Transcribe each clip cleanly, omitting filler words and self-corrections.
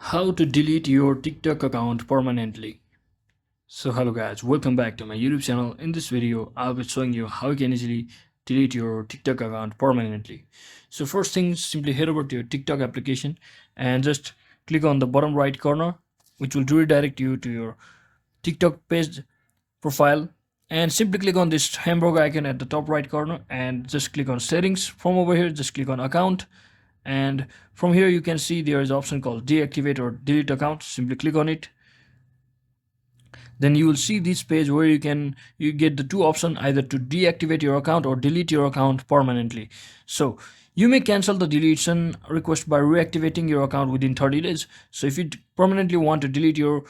How to delete your TikTok account permanently. So hello guys, welcome back to my YouTube channel. In this video, I'll be showing you how you can easily delete your TikTok account permanently. So first thing, simply head over to your TikTok application and just click on the bottom right corner, which will redirect you to your TikTok page profile, and simply click on this hamburger icon at the top right corner and just click on settings. From over here, just click on account, and from here you can see there is an option called deactivate or delete account. Simply click on it. Then you will see this page where you get the two options, either to deactivate your account or delete your account permanently. So you may cancel the deletion request by reactivating your account within 30 days. So if you permanently want to delete your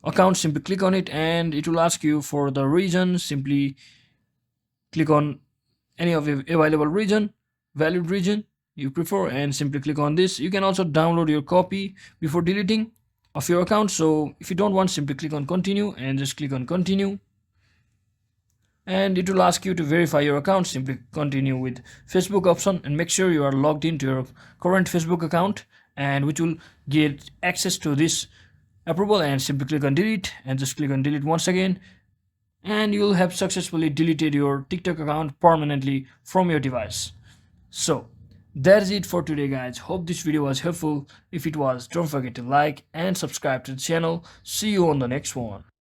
account, simply click on it and it will ask you for the region. Simply click on any of the available region, valid region you prefer, and simply click on this. You can also download your copy before deleting of your account. So if you don't want, simply click on continue and just click on continue, and it will ask you to verify your account. Simply continue with Facebook option and make sure you are logged into your current Facebook account, and which will get access to this approval, and simply click on delete and just click on delete once again, and you'll have successfully deleted your TikTok account permanently from your device. So that's it for today guys. Hope this video was helpful. If it was, don't forget to like and subscribe to the channel. See you on the next one.